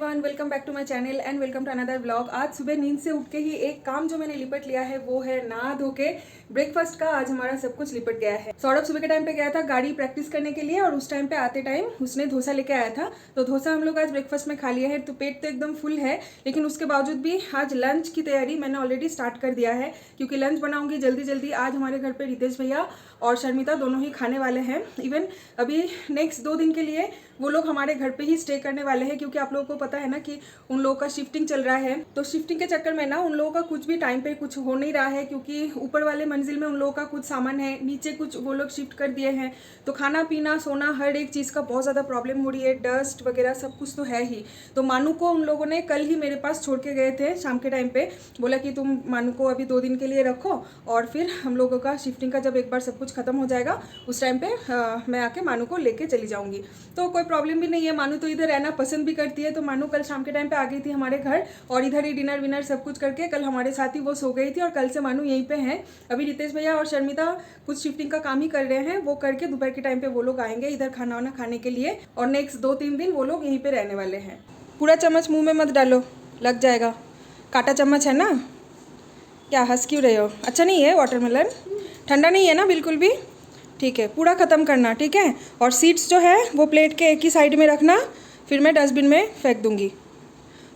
Everyone, welcome back to my channel and welcome to another vlog. आज सुबह नींद से उठ के ही एक काम जो मैंने लिपट लिया है वो है नहा धो के ब्रेकफास्ट का। आज हमारा सब कुछ लिपट गया है। सौरभ सुबह के टाइम पे गया था गाड़ी प्रैक्टिस करने के लिए और उस टाइम पे आते टाइम उसने डोसा लेके आया था, तो डोसा हम लोग आज ब्रेकफास्ट में खा लिया है। तो पेट तो एकदम फुल है, लेकिन उसके बावजूद भी आज लंच की तैयारी मैंने ऑलरेडी स्टार्ट कर दिया है, क्योंकि लंच बनाऊंगी जल्दी जल्दी। आज हमारे घर पे रितेश भैया और शर्मिता दोनों ही खाने वाले हैं। इवन अभी नेक्स्ट 2 दिन के लिए वो लोग हमारे घर पे ही स्टे करने वाले हैं, क्योंकि आप लोगों को पता है ना कि उन लोगों का शिफ्टिंग चल रहा है। तो शिफ्टिंग के चक्कर में ना उन लोगों का कुछ भी टाइम पे कुछ हो नहीं रहा है, क्योंकि ऊपर वाले मंजिल में उन लोगों का कुछ सामान है, नीचे कुछ वो लोग शिफ्ट कर दिए हैं। तो खाना पीना सोना हर एक चीज़ का बहुत ज़्यादा प्रॉब्लम हो रही है, डस्ट वगैरह सब कुछ तो है ही। तो मानू को उन लोगों ने कल ही मेरे पास छोड़ के गए थे शाम के टाइम पे, बोला कि तुम मानू को अभी 2 दिन के लिए रखो और फिर हम लोगों का शिफ्टिंग का जब एक बार सब कुछ खत्म हो जाएगा उस टाइम पे मैं आके मानू को लेके चली जाऊंगी। तो कोई प्रॉब्लम भी नहीं है, मानू तो इधर रहना पसंद भी करती है। तो मानू कल शाम के टाइम पे आ गई थी हमारे घर और इधर ही डिनर विनर सब कुछ करके कल हमारे साथ ही वो सो गई थी, और कल से मानू यहीं पे है। अभी रितेश भैया और शर्मिता कुछ शिफ्टिंग का काम ही कर रहे हैं, वो करके दोपहर के टाइम पे वो लोग आएंगे इधर खाना वाना खाने के लिए, और नेक्स्ट 2-3 दिन वो लोग यहीं पे रहने वाले हैं। पूरा चम्मच मुँह में मत डालो, लग जाएगा। काटा चम्मच है ना, क्या हंस क्यों रहे हो? अच्छा नहीं है वाटरमेलन, ठंडा नहीं है ना बिल्कुल भी? ठीक है, पूरा ख़त्म करना, ठीक है। और सीड्स जो है वो प्लेट के एक ही साइड में रखना, फिर मैं डस्टबिन में फेंक दूंगी।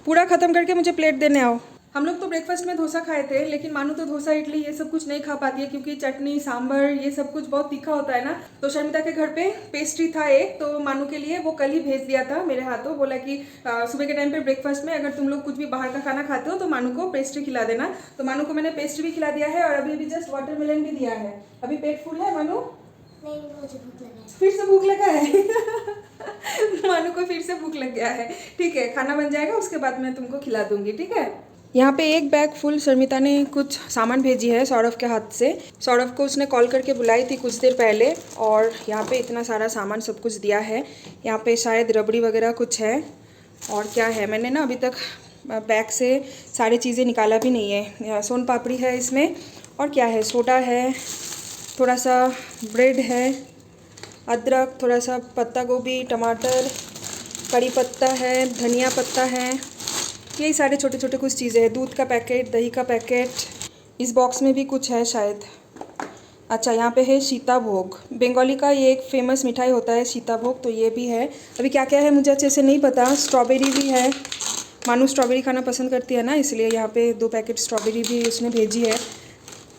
पूरा ख़त्म करके मुझे प्लेट देने आओ। हम लोग तो ब्रेकफास्ट में डोसा खाए थे, लेकिन मानू तो डोसा इडली ये सब कुछ नहीं खा पाती है, क्योंकि चटनी सांभर ये सब कुछ बहुत तीखा होता है ना। तो शर्मिता के घर पे पेस्ट्री था एक, तो मानू के लिए वो कल ही भेज दिया था मेरे हाथों। बोला कि सुबह के टाइम पे ब्रेकफास्ट में अगर तुम लोग कुछ भी बाहर का खाना खाते हो तो मानू को पेस्ट्री खिला देना। तो मानू को मैंने पेस्ट्री भी खिला दिया है और अभी जस्ट वाटरमेलन भी दिया है। अभी पेट फुल है मानू? नहीं, मुझे भूख लगा है। फिर से भूख लगा है मानू को फिर से भूख लग गया है। ठीक है, खाना बन जाएगा उसके बाद मैं तुमको खिला दूंगी, ठीक है। यहाँ पे एक बैग फुल शर्मिता ने कुछ सामान भेजी है सौरभ के हाथ से। सौरभ को उसने कॉल करके बुलाई थी कुछ देर पहले, और यहाँ पे इतना सारा सामान सब कुछ दिया है। यहाँ पे शायद रबड़ी वगैरह कुछ है, और क्या है मैंने ना अभी तक बैग से सारी चीज़ें निकाला भी नहीं है। सोन पापड़ी है इसमें, और क्या है, सोडा है, थोड़ा सा ब्रेड है, अदरक, थोड़ा सा पत्ता गोभी, टमाटर, कड़ी पत्ता है, धनिया पत्ता है, यही सारे छोटे छोटे कुछ चीज़ें हैं। दूध का पैकेट, दही का पैकेट, इस बॉक्स में भी कुछ है शायद। अच्छा, यहाँ पे है सीताभोग, बंगाली का ये एक फेमस मिठाई होता है सीताभोग, तो ये भी है। अभी क्या क्या है मुझे अच्छे से नहीं पता। स्ट्रॉबेरी भी है, मानू स्ट्रॉबेरी खाना पसंद करती है ना, इसलिए यहाँ पे 2 पैकेट स्ट्रॉबेरी भी उसने भेजी है।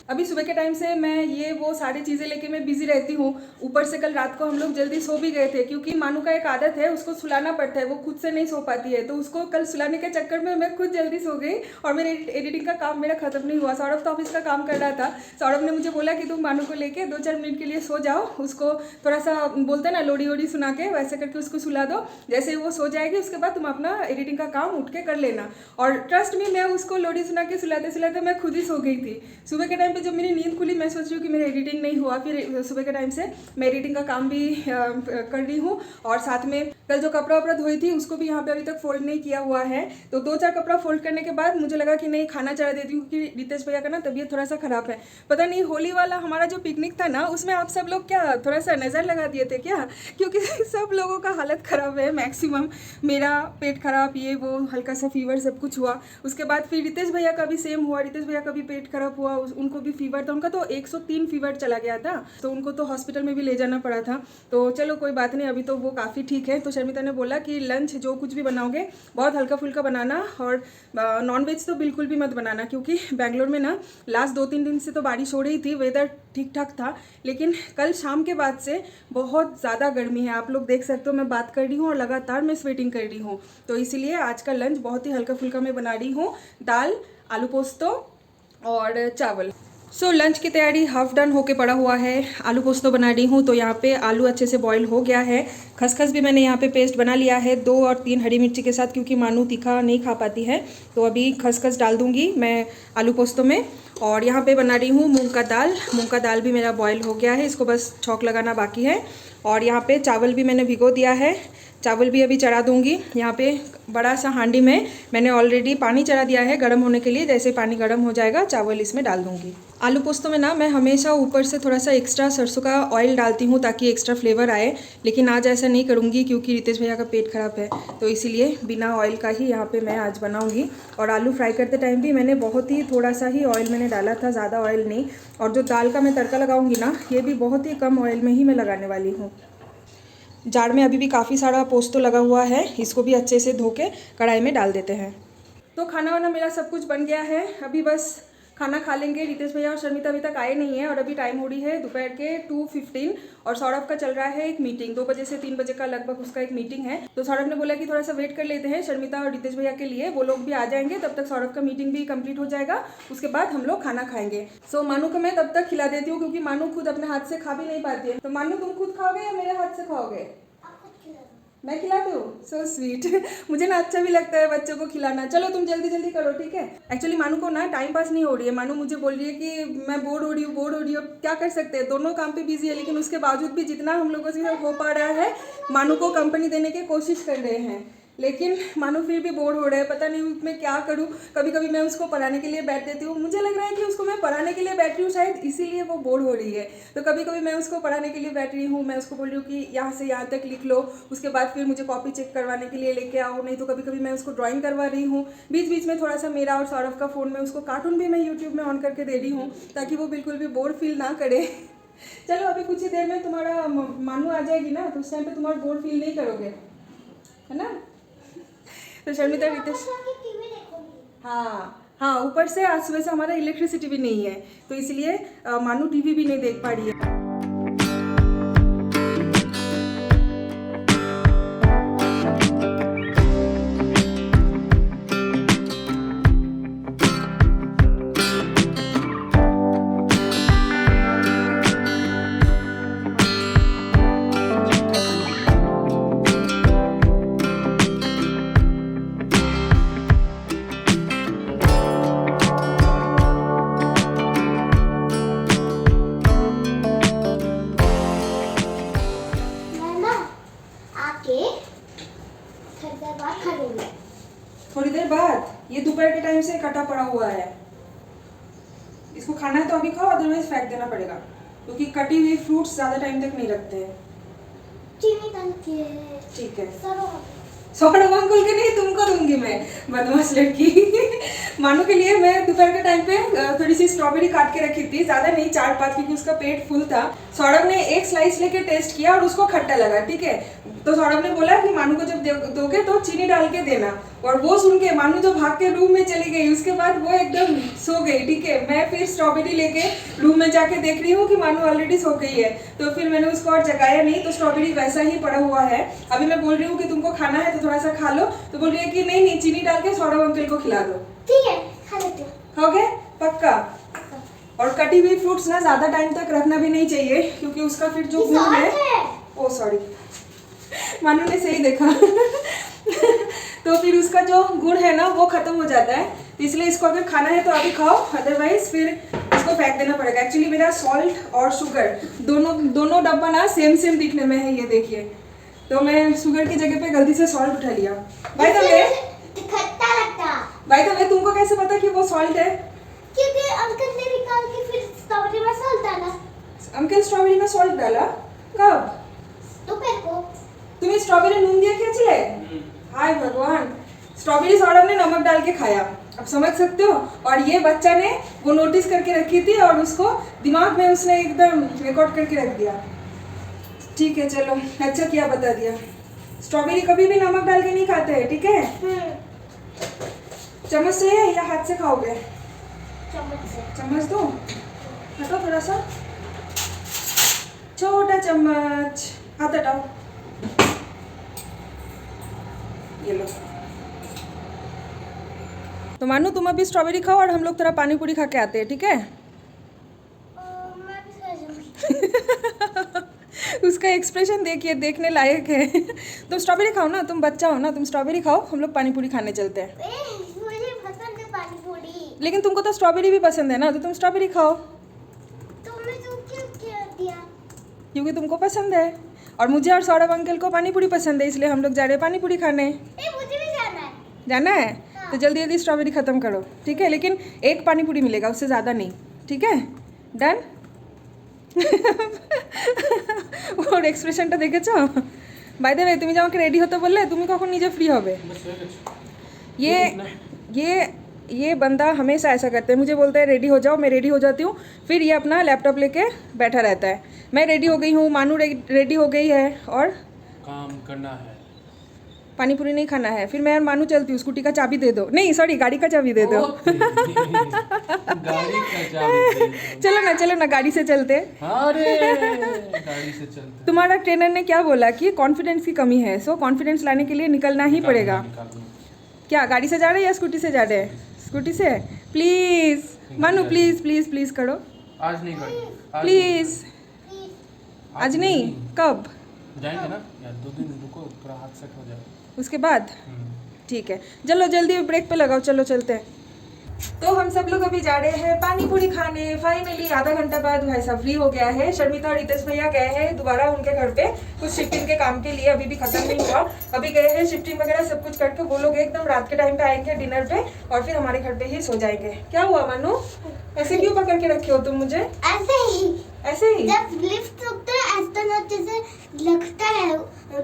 अभी सुबह के टाइम से मैं ये वो सारी चीज़ें लेके मैं बिजी रहती हूँ। ऊपर से कल रात को हम लोग जल्दी सो भी गए थे, क्योंकि मानू का एक आदत है, उसको सुलाना पड़ता है, वो खुद से नहीं सो पाती है। तो उसको कल सुलाने के चक्कर में मैं खुद जल्दी सो गई और मेरे एडिटिंग का काम मेरा खत्म नहीं हुआ। सौरभ तो ऑफिस का काम कर रहा था। सौरभ ने मुझे बोला कि तुम मानू को लेके 2-4 मिनट के लिए सो जाओ, उसको थोड़ा सा बोलते ना लोडी वोडी सुना के, वैसे करके उसको सुला दो। जैसे ही वो सो जाएगी उसके बाद तुम अपना एडिटिंग का काम उठ के कर लेना। और ट्रस्ट में मैं उसको लोडी सुना के सुलाते सुलाते मैं खुद ही सो गई थी। सुबह के टाइम पर जब मेरी नींद खुली मैं सोच रही हूँ कि मेरा एडिटिंग नहीं हुआ, फिर सुबह के टाइम से मैं एडिटिंग का काम भी कर रही हूँ, और साथ में कल जो कपड़ा वपड़ा धोई थी उसको भी यहाँ पे अभी तक फोल्ड नहीं किया हुआ है। तो 2-4 कपड़ा फोल्ड करने के बाद मुझे लगा कि नहीं खाना चढ़ा देती हूँ, क्योंकि रितेश भैया का ना तबीयत थोड़ा सा खराब है। पता नहीं होली वाला हमारा जो पिकनिक था ना, उसमें आप सब लोग क्या थोड़ा सा नज़र लगा दिए थे क्या? क्योंकि सब लोगों का हालत ख़राब है, मैक्सिमम। मेरा पेट खराब, ये वो हल्का सा फीवर सब कुछ हुआ। उसके बाद फिर रितेश भैया का भी सेम हुआ, रितेश भैया का भी पेट खराब हुआ, उनको भी फीवर था। उनका तो 103 फीवर चला गया था, तो उनको तो हॉस्पिटल में भी ले जाना पड़ा था। तो चलो कोई बात नहीं, अभी तो वो काफ़ी ठीक है। तो शर्मिता ने बोला कि लंच जो कुछ भी बनाओगे बहुत हल्का फुल्का बनाना, और नॉनवेज तो बिल्कुल भी मत बनाना, क्योंकि बेंगलोर में ना लास्ट 2-3 दिन से तो बारिश हो रही थी, वेदर ठीक ठाक था, लेकिन कल शाम के बाद से बहुत ज़्यादा गर्मी है। आप लोग देख सकते हो मैं बात कर रही हूँ और लगातार मैं स्वेटिंग कर रही हूँ। तो इसीलिए आज का लंच बहुत ही हल्का फुल्का मैं बना रही हूँ, दाल, आलू पोस्तो और चावल। लंच की तैयारी हाफ डन होके पड़ा हुआ है। आलू पोस्तो बना रही हूँ, तो यहाँ पे आलू अच्छे से बॉईल हो गया है। खसखस भी मैंने यहाँ पे पेस्ट बना लिया है 2 और 3 हरी मिर्ची के साथ, क्योंकि मानू तीखा नहीं खा पाती है। तो अभी खसखस डाल दूँगी मैं आलू पोस्तो में। और यहाँ पे बना रही हूँ मूंग का दाल। मूंग का दाल भी मेरा बॉईल हो गया है, इसको बस छौंक लगाना बाकी है। और यहाँ पे चावल भी मैंने भिगो दिया है। चावल भी अभी चढ़ा दूंगी। यहाँ पे बड़ा सा हांडी में मैंने ऑलरेडी पानी चढ़ा दिया है गर्म होने के लिए। जैसे पानी गर्म हो जाएगा चावल इसमें डाल दूंगी। आलू पोस्तों में ना मैं हमेशा ऊपर से थोड़ा सा एक्स्ट्रा सरसों का ऑयल डालती हूँ ताकि एक्स्ट्रा फ्लेवर आए, लेकिन आज ऐसा नहीं करूँगी क्योंकि रितेश भैया का पेट खराब है, तो इसीलिए बिना ऑयल का ही यहाँ पे मैं आज बनाऊँगी। और आलू फ्राई करते टाइम भी मैंने बहुत ही थोड़ा सा ही ऑयल मैंने डाला था, ज़्यादा ऑयल नहीं। और जो दाल का मैं तड़का लगाऊँगी ना, ये भी बहुत ही कम ऑयल में ही मैं लगाने वाली हूँ। जार में अभी भी काफ़ी सारा पोस्तो लगा हुआ है, इसको भी अच्छे से धो के कढ़ाई में डाल देते हैं। तो खाना वाना मेरा सब कुछ बन गया है, अभी बस खाना खा लेंगे। रितेश भैया और शर्मिता अभी तक आए नहीं है और अभी टाइम हो रही है दोपहर के 2:15 और सौरभ का चल रहा है एक मीटिंग। 2 बजे से 3 बजे का लगभग उसका एक मीटिंग है। तो सौरभ ने बोला कि थोड़ा सा वेट कर लेते हैं शर्मिता और रितेश भैया के लिए, वो लोग भी आ जाएंगे, तब तक सौरभ का मीटिंग भी कंप्लीट हो जाएगा, उसके बाद हम लोग खाना खाएंगे। सो मानू को मैं तब तक खिला देती हूँ क्योंकि मानू खुद अपने हाथ से खा भी नहीं पाती है। तो मानू तुम खुद खाओगे या मेरे हाथ से खाओगे? मैं खिलाती हूँ। So sweet. मुझे ना अच्छा भी लगता है बच्चों को खिलाना। चलो तुम जल्दी जल्दी करो, ठीक है। एक्चुअली मानू को ना टाइम पास नहीं हो रही है। मानू मुझे बोल रही है कि मैं बोर हो रही हूँ। क्या कर सकते हैं, दोनों काम पे बिजी है, लेकिन उसके बावजूद भी जितना हम लोगों से हो पा रहा है मानू को कंपनी देने की कोशिश कर रहे हैं, लेकिन मानू फिर भी बोर हो रहा है। पता नहीं मैं क्या करूँ। कभी कभी मैं उसको पढ़ाने के लिए बैठ देती हूँ, मुझे लग रहा है कि उसको मैं पढ़ाने के लिए बैठ रही हूँ शायद इसीलिए वो बोर हो रही है। तो कभी कभी मैं उसको पढ़ाने के लिए बैठ रही हूँ, मैं उसको बोल रही हूँ कि यहाँ से यहाँ तक लिख लो, उसके बाद फिर मुझे कॉपी चेक करवाने के लिए लेके आओ, नहीं तो कभी कभी मैं उसको ड्राइंग करवा रही हूँ। बीच बीच में थोड़ा सा मेरा और सौरभ का फ़ोन में उसको कार्टून भी मैं यूट्यूब में ऑन करके दे रही हूँ ताकि वो बिल्कुल भी बोर फील ना करे। चलो अभी कुछ ही देर में तुम्हारा मानू आ जाएगी ना, तो उस टाइम पे तुम्हारा बोर फील नहीं करोगे, है ना। तो शर्मिता रितेश, हाँ ऊपर से आज सुबह से हमारा इलेक्ट्रिसिटी भी नहीं है, तो इसलिए मानू टीवी भी नहीं देख पा रही है। थोड़ी देर बाद, ये दोपहर के टाइम से कटा पड़ा हुआ है, इसको खाना है तो अभी खाओ, अदरवाइज फेंक देना पड़ेगा क्योंकि कटी हुई फ्रूट्स ज्यादा टाइम तक नहीं रखते हैं। ठीक है, सौरभ अंकुल के नहीं, तुमको दूंगी मैं, बदमाश लड़की। मानू के लिए मैं दोपहर के टाइम पे थोड़ी सी स्ट्रॉबेरी काट के रखी थी, ज्यादा नहीं 4-5, क्योंकि उसका पेट फुल था। सौरभ ने एक स्लाइस लेके टेस्ट किया और उसको खट्टा लगा, ठीक है। तो सौरभ ने बोला कि मानू को जब दोगे तो चीनी डाल के देना, और वो सुन के मानू जो भाग के रूम में चली गई, उसके बाद वो एकदम सो गई, ठीक है। मैं फिर स्ट्रॉबेरी लेके रूम में जाके देख रही हूँ कि मानू ऑलरेडी सो गई है, तो फिर मैंने उसको और जगाया नहीं, तो स्ट्रॉबेरी वैसा ही पड़ा हुआ है। अभी मैं बोल रही हूँ कि तुमको खाना है तो थोड़ा सा खा लो, तो बोल रही है कि नहीं चीनी डाल के सौरभ अंकल को खिला दो। ठीक है, खा लेते हो। खाओगे पक्का? और कटी हुई फ्रूट्स ना ज्यादा टाइम तक रखना भी नहीं चाहिए क्योंकि उसका फिर जो गुण है, ओ सॉरी मानू ने सही देखा तो फिर उसका जो गुण है ना वो खत्म हो जाता है, इसलिए इसको अगर खाना है तो अभी खाओ, अदरवाइज फिर इसको फेंक देना पड़ेगा। एक्चुअली मेरा सॉल्ट और शुगर दोनों डब्बा ना सेम दिखने में है, ये देखिए, तो मैं शुगर की जगह पे गलती से सॉल्ट उठा लिया। बाय द वे खट्टा लगता। बाय द वे तुमको कैसे पता कि वो सॉल्ट है? क्योंकि अंकल ने निकाल के फिर स्ट्रॉबेरी में सॉल्ट डाला। अंकल स्ट्रॉबेरी में सॉल्ट डाला? कब? दोपहर को। तुम्हें स्ट्रॉबेरी नून दिया क्या चले? हाय भगवान, स्ट्रॉबेरी सौरभ ने नमक डाल के खाया, अब समझ सकते हो। और ये बच्चा ने वो नोटिस करके रखी थी और उसको दिमाग में उसने एकदम रिकॉर्ड करके रख दिया। ठीक है चलो, अच्छा किया बता दिया। स्ट्रॉबेरी कभी भी नमक डाल के नहीं खाते हैं, ठीक है। चम्मच से या हाथ से खाओगे? चम्मच से। चम्मच दो, हटाओ थोड़ा सा, छोटा चम्मच, हाथ हटाओ, ये लो। तो मानू तुम अभी स्ट्रॉबेरी खाओ और हम लोग थोड़ा पानी पूरी खा के आते हैं, ठीक है। मैं भी खा जाऊंगी। उसका एक्सप्रेशन देखिए, देखने लायक है। तुम स्ट्रॉबेरी खाओ ना, तुम बच्चा हो ना, तुम स्ट्रॉबेरी खाओ, हम लोग पानी पूरी खाने चलते हैं। मुझे पसंद है पानी पूरी। लेकिन तुमको तो स्ट्रॉबेरी भी पसंद है ना, तो तुम स्ट्रॉबेरी खाओ। तुमने तो क्यों दिया? क्योंकि तुमको पसंद है। और मुझे और सौरभ अंकल को पानी पूरी पसंद है, इसलिए हम लोग जा रहे हैं पानी पूरी खाने। मुझे भी जाना है। जाना है? तो जल्दी जल्दी स्ट्रॉबेरी ख़त्म करो, ठीक है? लेकिन एक पानी पूरी मिलेगा, उससे ज़्यादा नहीं, ठीक है? डन। ওর এক্সপ্রেশনটা দেখেছো? বাই দ্য ওয়ে তুমি যে আমাকে রেডি হতে বললে, তুমি কখন নিজে ফ্রি হবে? ये बंदा हमेशा ऐसा करता है, मुझे बोलता है रेडी हो जाओ, मैं रेडी हो जाती हूँ, फिर ये अपना लैपटॉप लेके बैठा रहता है। मैं रेडी हो गई हूँ, मानू रेडी हो गई है और काम करना है, पानी पूरी नहीं खाना है। फिर मैं और मानू चलती हूँ, स्कूटी का चाबी दे दो, नहीं सॉरी गाड़ी का चाबी दे दो। गाड़ी का चाबी। चलो ना गाड़ी से चलते। अरे गाड़ी से चलते। तुम्हारा ट्रेनर ने क्या बोला कि कॉन्फिडेंस की कमी है, सो कॉन्फिडेंस लाने के लिए निकलना ही पड़ेगा। क्या गाड़ी से जा रहे हैं या स्कूटी से जा रहे हैं? स्कूटी से। प्लीज़ मानू, प्लीज़ प्लीज़ प्लीज़ करो, आज नहीं करेंगे, प्लीज़। आज नहीं, कब जाएंगे ना यार, 2 दिन रुको, थोड़ा हाथ सेट हो जाए उसके बाद? ठीक है, चलो जल्दी ब्रेक पे लगाओ, चलो चलते हैं। तो हम सब लोग अभी जा रहे हैं पानी पूरी खाने। फाइनली आधा घंटा बाद भाई साहब फ्री हो गया है। शर्मिता और रितेश भैया गए हैं दोबारा उनके घर पे कुछ शिफ्टिंग के काम के लिए, अभी भी खत्म नहीं हुआ। अभी गए हैं शिफ्टिंग वगैरह सब कुछ करके, वो लोग एकदम रात के टाइम पे आएंगे डिनर पे और फिर हमारे घर पे ही सो जाएंगे। क्या हुआ मनु, ऐसे क्यों पकड़ के रखे हो तुम मुझे? ऐसे ही जब लिफ्ट रुकता है ऐसा ना जैसे लगता है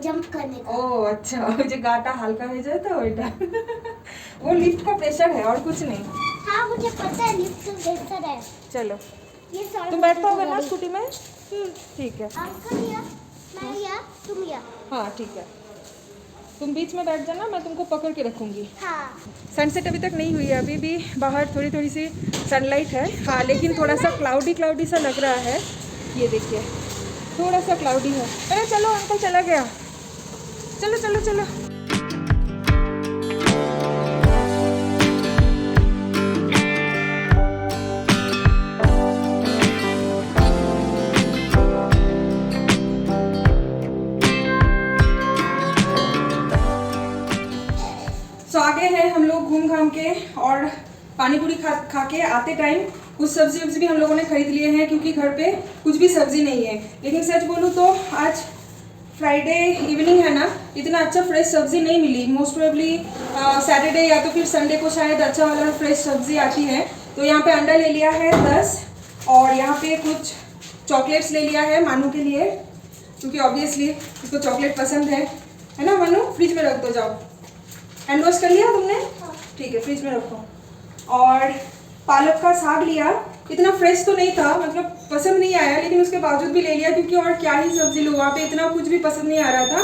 जंप करने का। ओह अच्छा, मुझे गाटा हल्का हो जाता है बेटा। वो लिफ्ट का प्रेशर है और कुछ नहीं। हाँ मुझे पता है, लिफ्ट प्रेशर है। चलो ये सारा तुम बैठ पाओगे ना स्कूटी में? ठीक है। अंकल या मैं या तुम या। हाँ ठीक है, तुम बीच में बैठ जाना, मैं तुमको पकड़ के रखूँगी। हाँ सनसेट अभी तक नहीं हुई है, अभी भी बाहर थोड़ी थोड़ी सी सनलाइट है। हाँ लेकिन थोड़ा सा क्लाउडी सा लग रहा है, ये देखिए थोड़ा सा क्लाउडी है। अरे चलो अंकल चला गया, चलो चलो चलो। तो आगे हैं हम लोग घूम घाम के, और पानी पूरी खा के आते टाइम कुछ सब्जी भी हम लोगों ने खरीद लिए हैं, क्योंकि घर पे कुछ भी सब्जी नहीं है। लेकिन सच बोलूँ तो आज फ्राइडे इवनिंग है ना, इतना अच्छा फ्रेश सब्जी नहीं मिली। मोस्ट प्रोबेबली सैटरडे या तो फिर संडे को शायद अच्छा वाला फ्रेश सब्जी आती है। तो यहाँ पे अंडा ले लिया है 10, और यहाँ पे कुछ चॉकलेट्स ले लिया है मानू के लिए, क्योंकि ऑब्वियसली उसको चॉकलेट पसंद है ना मानू? फ्रिज में रख दो, जाओ। हैंड वॉश कर लिया तुमने? ठीक है, फ्रिज में रखो। और पालक का साग लिया, इतना फ्रेश तो नहीं था, मतलब पसंद नहीं आया, लेकिन उसके बावजूद भी ले लिया, क्योंकि और क्या ही सब्जी लो, वहाँ पे इतना कुछ भी पसंद नहीं आ रहा था।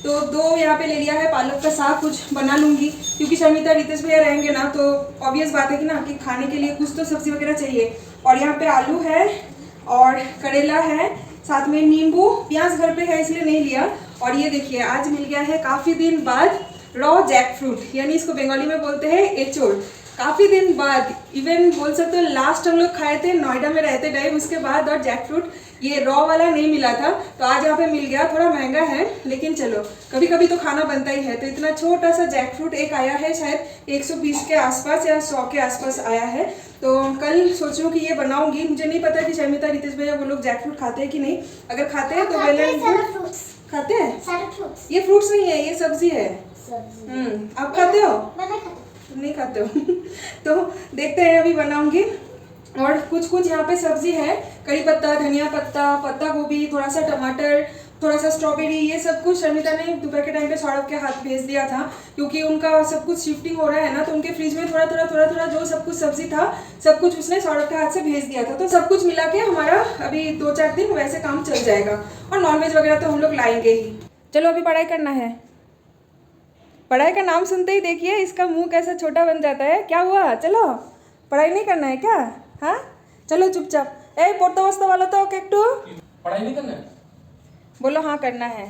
तो 2 यहाँ पे ले लिया है पालक का साग, कुछ बना लूँगी, क्योंकि शर्मिता रितेश भैया रहेंगे ना, तो ऑब्वियस बात है कि ना कि खाने के लिए कुछ तो सब्जी वगैरह चाहिए। और यहाँ पे आलू है और करेला है, साथ में नींबू, प्याज घर पे है इसलिए नहीं लिया। और ये देखिए आज मिल गया है काफ़ी दिन बाद रॉ जैक फ्रूट, यानी इसको बंगाली में बोलते हैं एचोड़। काफ़ी दिन बाद, इवन बोल सकते हो लास्ट हम लोग खाए थे नोएडा में रहते टाइम, उसके बाद। और जैक फ्रूट ये रॉ वाला नहीं मिला था, तो आज यहाँ पे मिल गया। थोड़ा महंगा है, लेकिन चलो कभी कभी तो खाना बनता ही है। तो इतना छोटा सा जैक फ्रूट एक आया है, शायद 120 के आसपास या 100 के आसपास आया है। तो कल सोच रही हूँ कि ये बनाऊंगी। मुझे नहीं पता कि शर्मिता रितेश भैया वो लोग जैक फ्रूट खाते हैं कि नहीं। अगर खाते हैं तो वेल एंड गुड। खाते हैं? ये फ्रूट्स नहीं है, ये सब्जी है। आप खाते हो? तुम नहीं खाते हो? तो देखते हैं, अभी बनाऊंगी। और कुछ यहाँ पे सब्जी है, कड़ी पत्ता, धनिया पत्ता, पत्ता गोभी, थोड़ा सा टमाटर, थोड़ा सा स्ट्रॉबेरी, ये सब कुछ शर्मिता ने दोपहर के टाइम पे सौरभ के हाथ भेज दिया था, क्योंकि उनका सब कुछ शिफ्टिंग हो रहा है ना, तो उनके फ्रिज में थोड़ा थोड़ा जो सब कुछ सब्जी था सब कुछ उसने सौरभ के हाथ से भेज दिया था। तो सब कुछ मिला के हमारा अभी 2-4 दिन वैसे काम चल जाएगा। और नॉनवेज वगैरह तो हम लोग लाएंगे ही। चलो अभी पढ़ाई करना है। पढ़ाई का नाम सुनते ही देखिए इसका मुंह कैसा छोटा बन जाता है। क्या हुआ? चलो पढ़ाई नहीं करना है क्या? हाँ चलो चुपचाप। ए पढ़ते बसते वाला तो एकटू पढ़ाई नहीं करना है? बोलो हाँ करना है।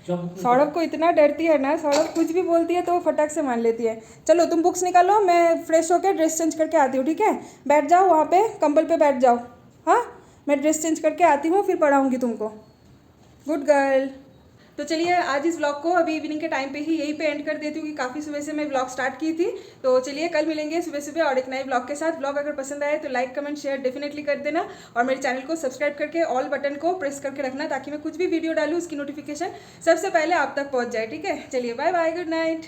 सौरभ को इतना डरती है ना, सौरभ कुछ भी बोलती है तो वो फटाक से मान लेती है। चलो तुम बुक्स निकालो, मैं फ्रेश होकर ड्रेस चेंज करके आती हूँ, ठीक है? बैठ जाओ वहाँ पे, कंबल पे बैठ जाओ। हाँ मैं ड्रेस चेंज करके आती हूँ, फिर पढ़ाऊँगी तुमको। Good girl. तो चलिए आज इस व्लॉग को अभी इवनिंग के टाइम पे ही यहीं पे एंड कर देती हूँ कि काफ़ी सुबह से मैं व्लॉग स्टार्ट की थी। तो चलिए कल मिलेंगे सुबह सुबह और एक नए व्लॉग के साथ। व्लॉग अगर पसंद आए तो लाइक कमेंट शेयर डेफिनेटली कर देना और मेरे चैनल को सब्सक्राइब करके ऑल बटन को प्रेस करके रखना ताकि मैं कुछ भी वीडियो डालूँ उसकी नोटिफिकेशन सबसे पहले आप तक पहुँच जाए। ठीक है, चलिए बाय बाय, गुड नाइट।